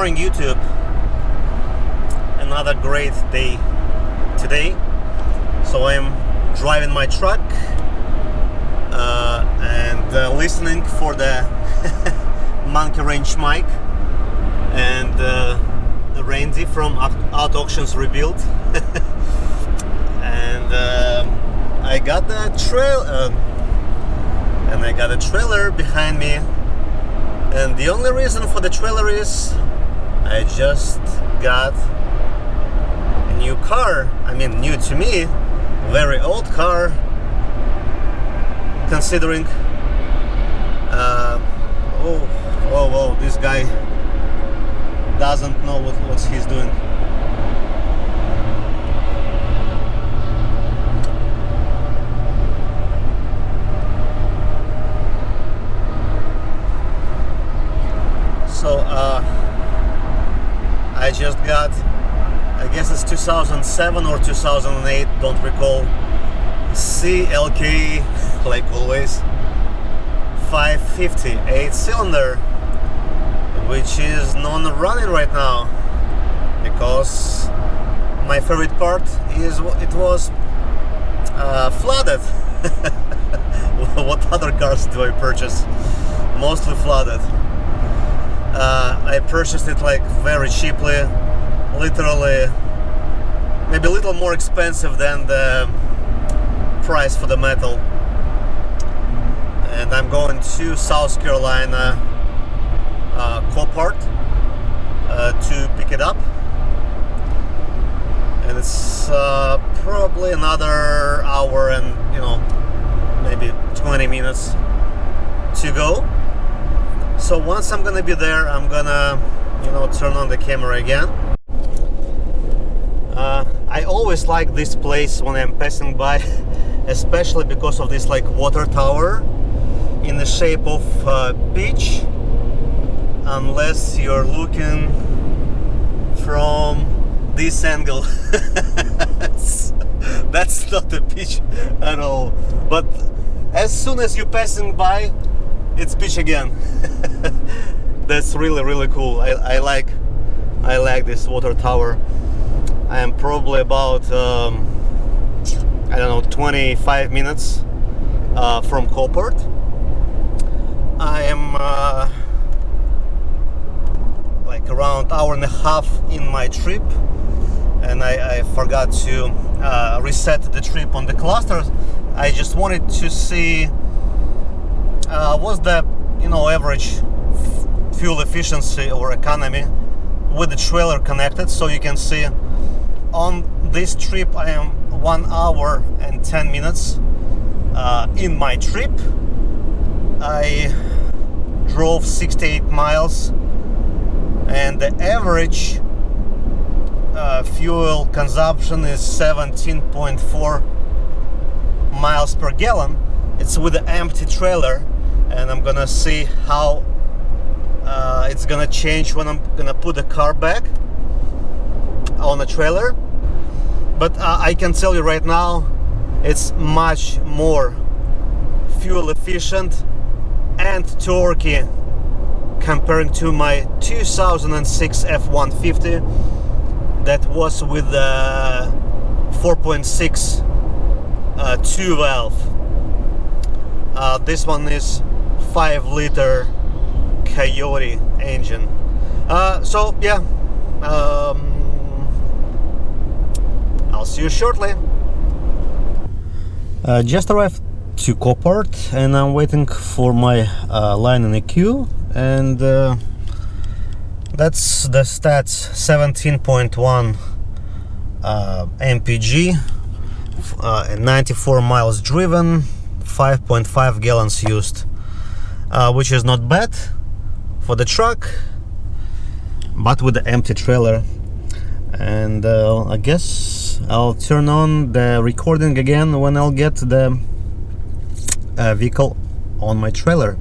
morning, YouTube. Another great day today. So I'm driving my truck and listening for the Monkey Range mic and the Randy from Auto Auctions Rebuild. And I got the trailer behind me. And the only reason for the trailer is I just got a new car. I mean, new to me, very old car, considering. Oh, this guy doesn't know what he's doing. So I just got, I guess it's 2007 or 2008, don't recall, CLK, like always, 550 8-cylinder, which is non-running right now because my favorite part is it was flooded. What other cars do I purchase? Mostly flooded. I purchased it like very cheaply, literally maybe a little more expensive than the price for the metal. And I'm going to South Carolina, Copart, to pick it up. And it's probably another hour and maybe 20 minutes to go. So once I'm gonna be there, I'm gonna turn on the camera again. I always like this place when I'm passing by, especially because of this like water tower in the shape of peach, unless you're looking from this angle. That's not a peach at all, but as soon as you're passing by, it's peach again. That's really cool. I like this water tower. I am probably about 25 minutes from Copart. I am like around hour and a half in my trip, and I forgot to reset the trip on the clusters. I just wanted to see what's the average fuel efficiency or economy with the trailer connected, so you can see on this trip I am 1 hour and 10 minutes in my trip. I drove 68 miles and the average fuel consumption is 17.4 miles per gallon. It's with the empty trailer, and I'm gonna see how it's gonna change when I'm gonna put the car back on the trailer. But I can tell you right now, it's much more fuel efficient and torquey comparing to my 2006 F-150 that was with the 4.6 2 valve. This one is 5-liter Coyote engine. So yeah, I'll see you shortly. Just arrived to Copart and I'm waiting for my line in the queue, and that's the stats: 17.1 mpg, 94 miles driven, 5.5 gallons used, which is not bad for the truck, but with the empty trailer. And I guess I'll turn on the recording again when I'll get the vehicle on my trailer.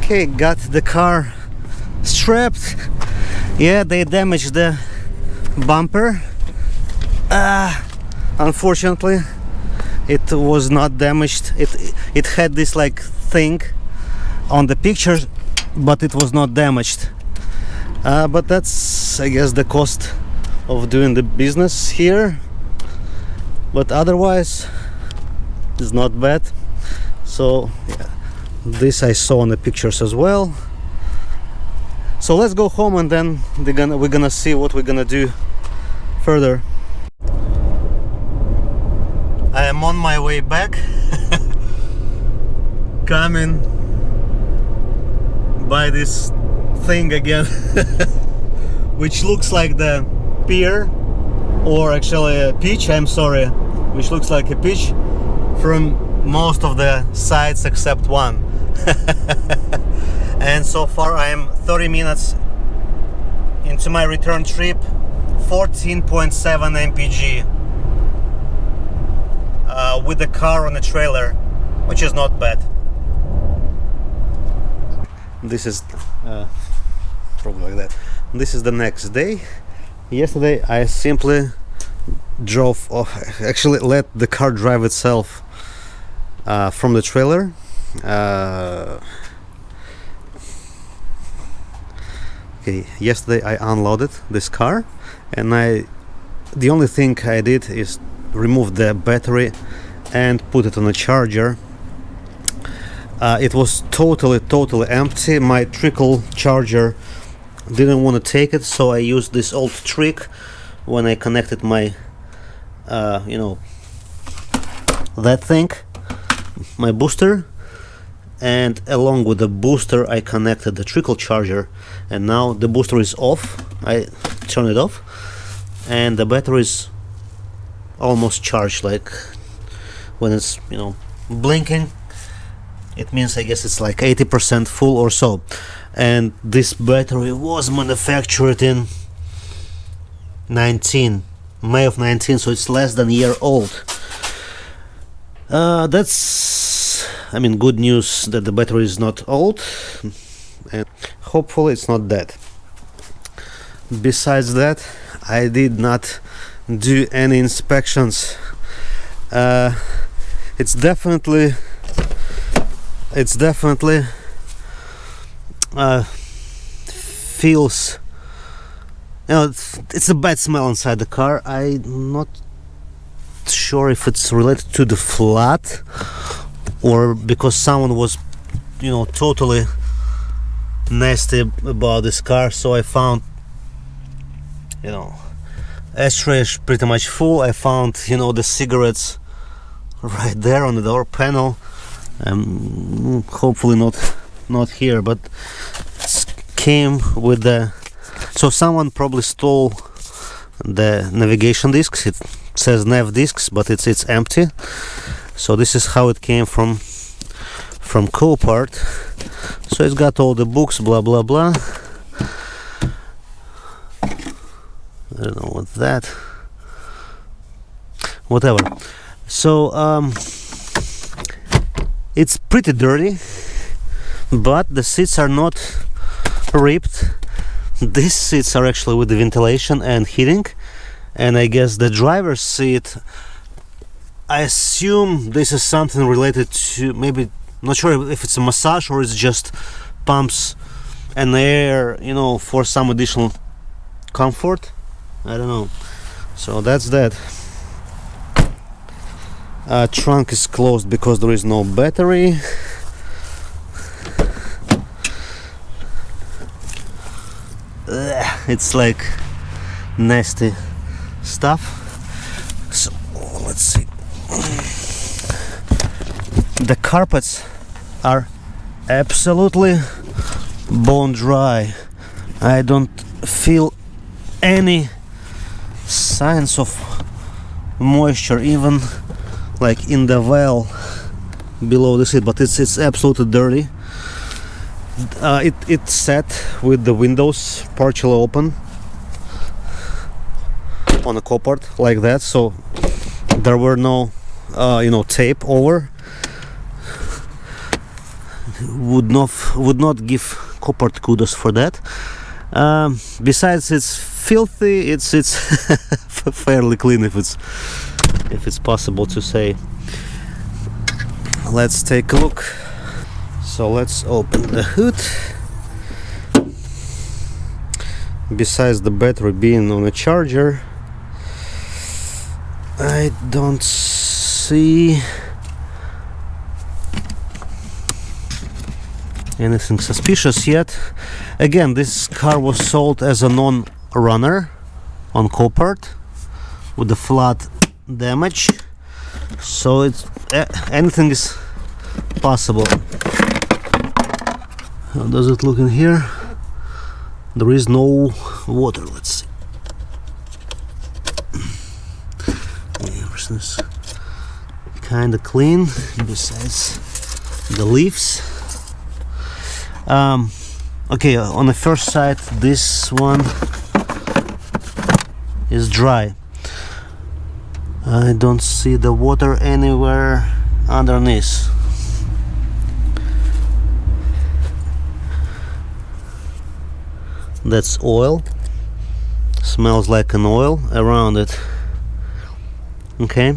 Okay, got the car strapped. Yeah, they damaged the bumper. Unfortunately, it was not damaged. It had this like thing on the pictures, but it was not damaged. But that's, I guess, the cost of doing the business here. But otherwise, it's not bad. So yeah, this I saw in the pictures as well. So let's go home and then we're gonna see what we're gonna do further. I am on my way back. Coming by this thing again, which looks like the pier, or actually a pitch, I'm sorry, which looks like a pitch from most of the sides except one. And so far I am 30 minutes into my return trip, 14.7 mpg with the car on a trailer, which is not bad. This is probably like that. This is the next day. Yesterday I simply drove off, actually let the car drive itself from the trailer. Okay, yesterday I unloaded this car, and the only thing I did is remove the battery and put it on a charger. It was totally empty. My trickle charger didn't want to take it, so I used this old trick when I connected my that thing, my booster, and along with the booster I connected the trickle charger, and now the booster is off. I turn it off and the battery is almost charged. Like when it's blinking, it means I guess it's like 80% full or so. And this battery was manufactured in May of 19, so it's less than a year old. That's, I mean, good news that the battery is not old, and hopefully it's not dead. Besides that, I did not do any inspections. It's definitely feels, it's a bad smell inside the car. I'm not sure if it's related to the flood or because someone was totally nasty about this car. So I found ashtray is pretty much full. I found the cigarettes right there on the door panel. Hopefully not here, but it came with the, so someone probably stole the navigation discs. It says nav discs, but it's empty. So this is how it came from Copart. So it's got all the books, blah blah blah. I don't know what's that. Whatever. So it's pretty dirty, but the seats are not ripped. These seats are actually with the ventilation and heating, and I guess the driver's seat, I assume this is something related to, maybe, not sure if it's a massage or it's just pumps and air, for some additional comfort. I don't know. So that's that. Trunk is closed because there is no battery. It's like nasty stuff. So let's see. The carpets are absolutely bone dry. I don't feel any signs of moisture, even like in the well below the seat, but it's absolutely dirty. It's set with the windows partially open on a Copart like that, so there were no tape over. would not give Copart kudos for that. Besides, it's filthy. It's fairly clean, if it's possible to say. Let's take a look. So let's open the hood. Besides the battery being on a charger, I don't see anything suspicious yet. Again, this car was sold as a non-runner on Copart with the flat damage, so it's anything is possible. How does it look in here? There is no water. Let's see. Everything's kind of clean besides the leaves. Okay, on the first side, this one is dry. I don't see the water anywhere underneath. That's oil. Smells like an oil around it. Okay.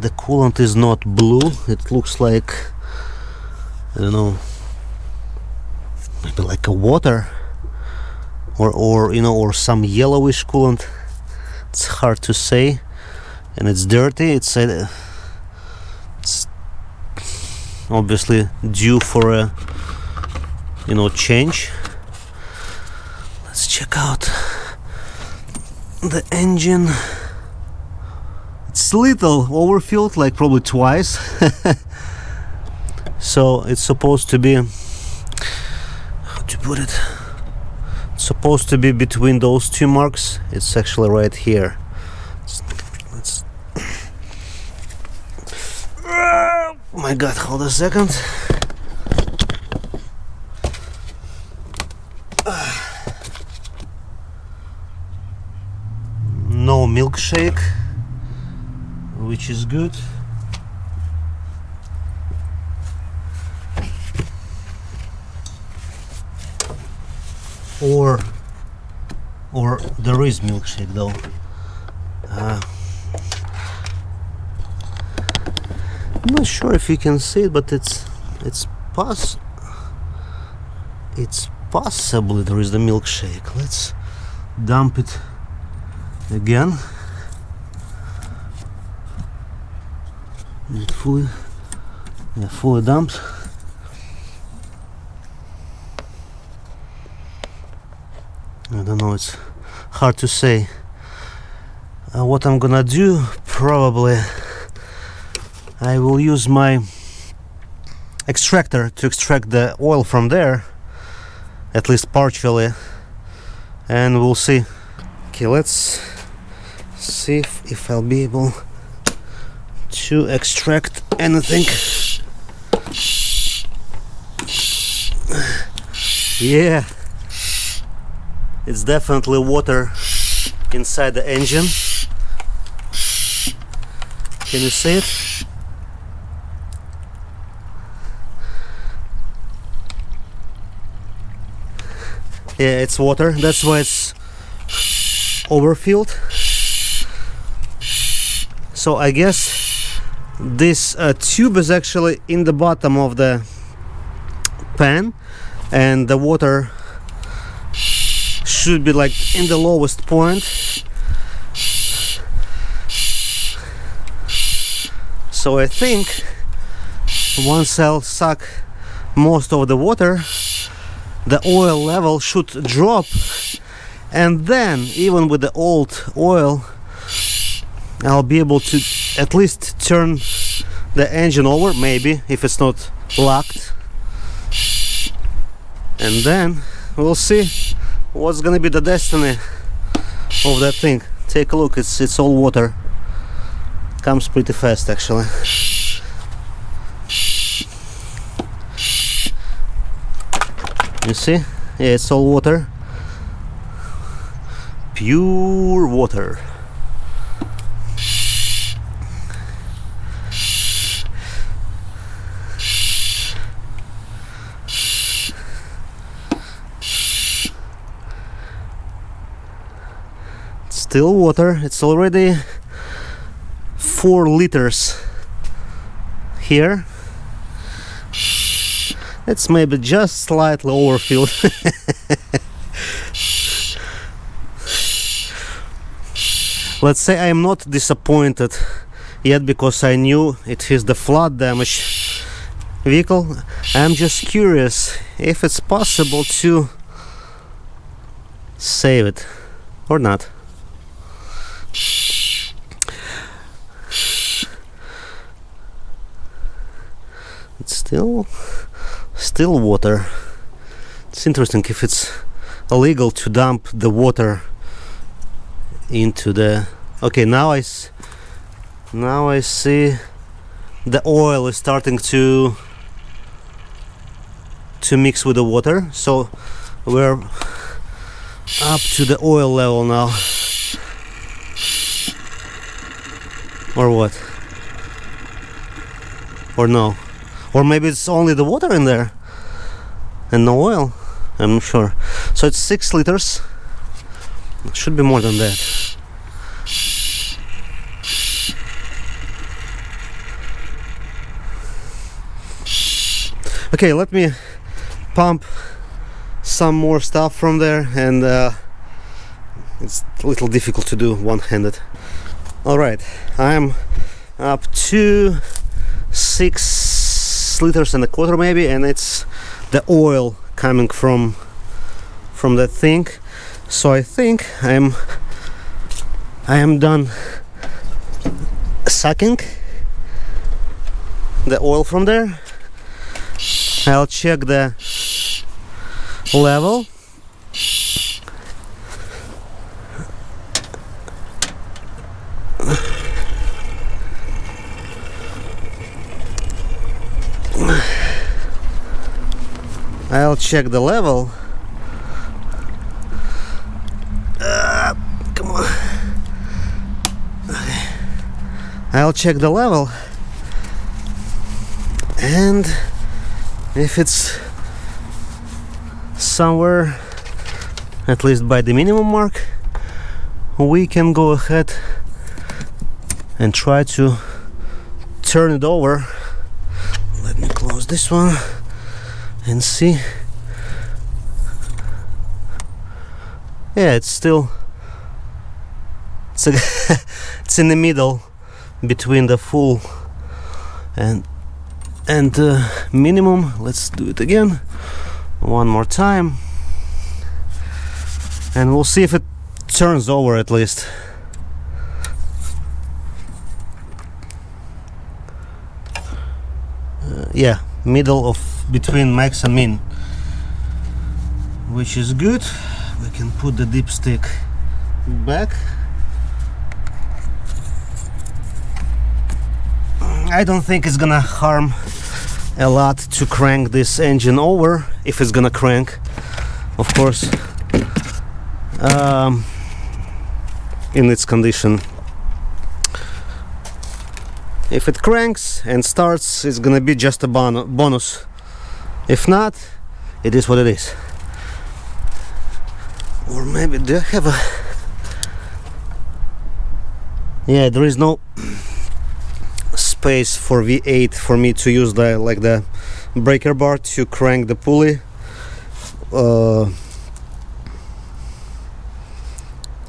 The coolant is not blue. It looks like, I don't know, maybe like a water, or you know, or some yellowish coolant. It's hard to say, and it's dirty. It's obviously due for a, you know, change. Let's check out the engine. It's little overfilled, like probably twice. So it's supposed to be, how to put it, it's supposed to be between those two marks. It's actually right here. Let's oh my god, hold a second. No milkshake, which is good. Or there is milkshake though. I'm not sure if you can see it, but it's possibly there is the milkshake. Let's dump it again. Is it fully dumped? I don't know, it's hard to say. What I'm gonna do, probably I will use my extractor to extract the oil from there, at least partially, and we'll see. Okay, let's see if I'll be able to extract anything. Yeah, it's definitely water inside the engine. Can you see it? Yeah, it's water. That's why it's overfilled. So I guess this tube is actually in the bottom of the pan, and the water should be like in the lowest point. So I think once I'll suck most of the water, the oil level should drop, and then even with the old oil I'll be able to at least turn the engine over, maybe if it's not locked, and then we'll see what's gonna be the destiny of that thing. Take a look, it's all water. Comes pretty fast actually. You see? Yeah, it's all water. Pure water. Still water. It's already 4 liters here. It's maybe just slightly overfilled. Let's say I'm not disappointed yet, because I knew it is the flood damaged vehicle. I'm just curious if it's possible to save it or not. It's still water. It's interesting if it's illegal to dump the water into the... Okay, now I see the oil is starting to mix with the water, so we're up to the oil level now. Or what? Or no? Or maybe it's only the water in there and no oil. I'm not sure. So it's 6 liters. It should be more than that. Okay, let me pump some more stuff from there, and it's a little difficult to do one-handed. Alright, I'm up to 6 liters and a quarter maybe, and it's the oil coming from that thing. So I think I am done sucking the oil from there. I'll check the level. I'll check the level. Come on. Okay. I'll check the level, and if it's somewhere at least by the minimum mark, we can go ahead and try to turn it over. Let me close this one and see. Yeah, it's still it's in the middle between the full and minimum. Let's do it again one more time, and we'll see if it turns over at least. Yeah, middle of between max and min, which is good. We can put the dipstick back. I don't think it's gonna harm a lot to crank this engine over, if it's gonna crank, of course, in its condition. If it cranks and starts, it's gonna be just a bonus. If not, it is what it is. Or maybe do I have a... Yeah, there is no space for V8 for me to use the breaker bar to crank the pulley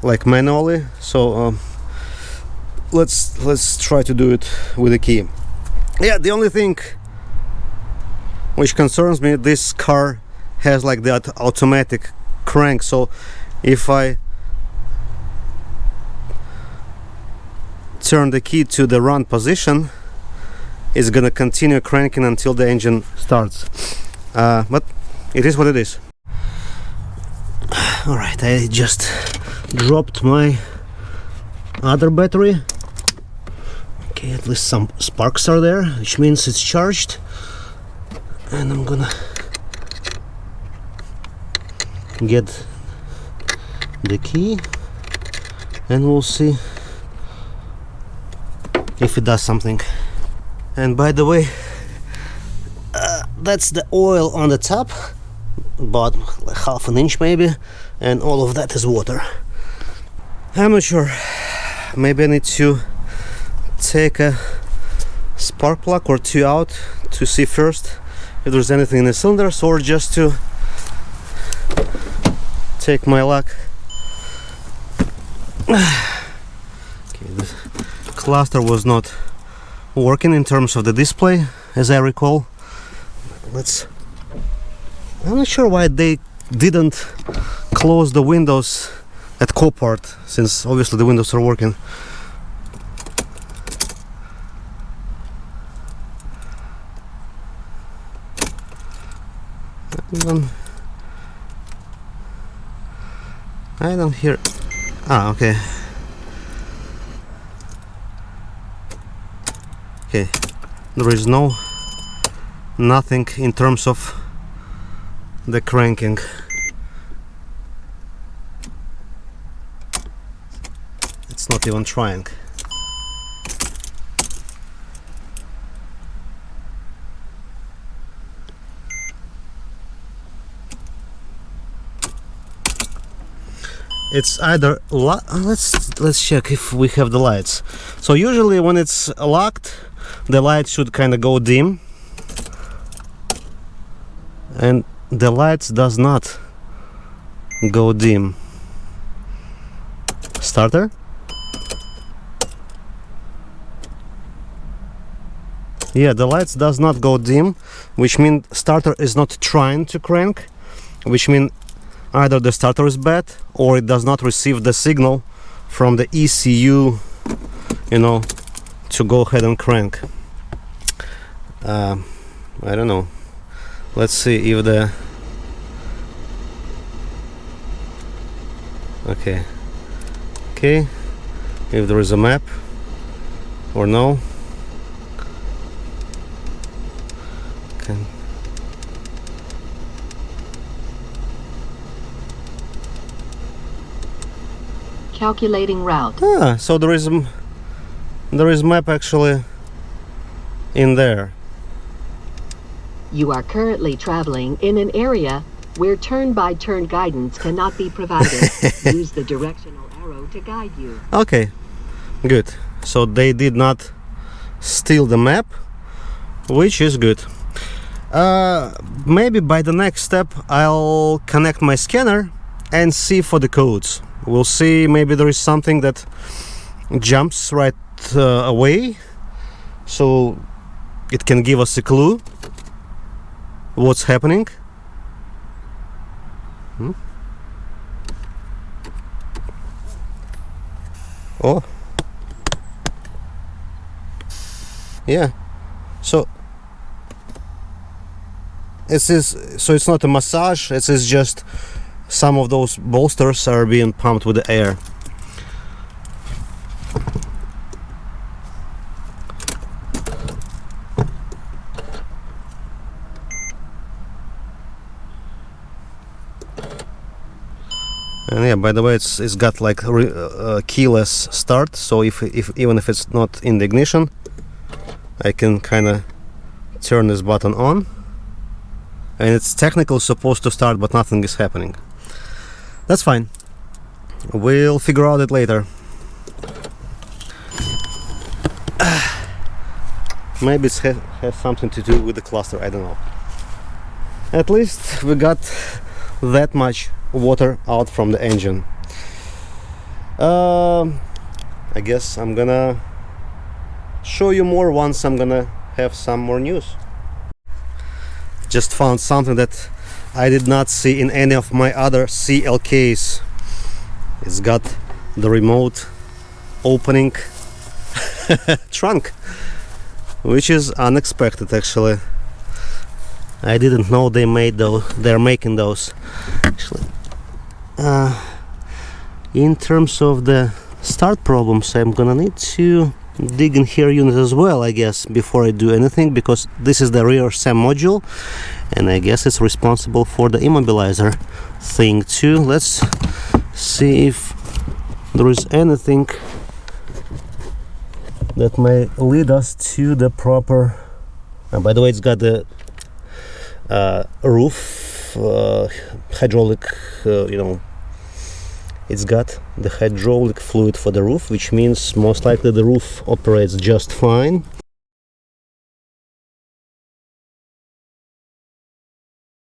like manually. So let's try to do it with a key. Yeah, the only thing which concerns me, this car has like that automatic crank, so if I turn the key to the run position, it's gonna continue cranking until the engine starts. But it is what it is. Alright, I just dropped my other battery. Okay, at least some sparks are there, which means it's charged. And I'm gonna get the key and we'll see if it does something. And by the way, that's the oil on the top, about half an inch maybe, and all of that is water. I'm not sure. Maybe I need to take a spark plug or two out to see first if there's anything in the cylinders, or just to take my luck. Okay, the cluster was not working in terms of the display, as I recall. I'm not sure why they didn't close the windows at co-part, since obviously the windows are working. I don't hear. Ah, okay. Okay, there is nothing in terms of the cranking. It's not even trying. It's either let's check if we have the lights. So usually when it's locked, the light should kind of go dim, and the lights does not go dim. Starter? Yeah, the lights does not go dim, which means starter is not trying to crank, which means either the starter is bad or it does not receive the signal from the ECU, to go ahead and crank. I don't know. Let's see if the okay, if there is a map or no. Okay. Calculating route. So there is map actually in there. You are currently traveling in an area where turn-by-turn guidance cannot be provided. Use the directional arrow to guide you. Okay, good. So they did not steal the map, which is good. Maybe by the next step I'll connect my scanner and see for the codes. We'll see, maybe there is something that jumps right away, so it can give us a clue what's happening. Oh, yeah. So it's not a massage. It is just some of those bolsters are being pumped with the air. And yeah, by the way, it's got like keyless start, so if even if it's not in the ignition, I can kind of turn this button on, and it's technically supposed to start, but nothing is happening. That's fine. We'll figure out it later. Maybe it has something to do with the cluster, I don't know. At least we got that much water out from the engine. I guess I'm gonna show you more once I'm gonna have some more news. Just found something that I did not see in any of my other CLKs. It's got the remote opening trunk, which is unexpected actually. I didn't know they're making those. Actually, in terms of the start problems, I'm gonna need to dig in here unit as well, I guess, before I do anything, because this is the rear SAM module, and I guess it's responsible for the immobilizer thing too. Let's see if there is anything that may lead us to the proper. By the way, it's got the roof hydraulic it's got the hydraulic fluid for the roof, which means most likely the roof operates just fine.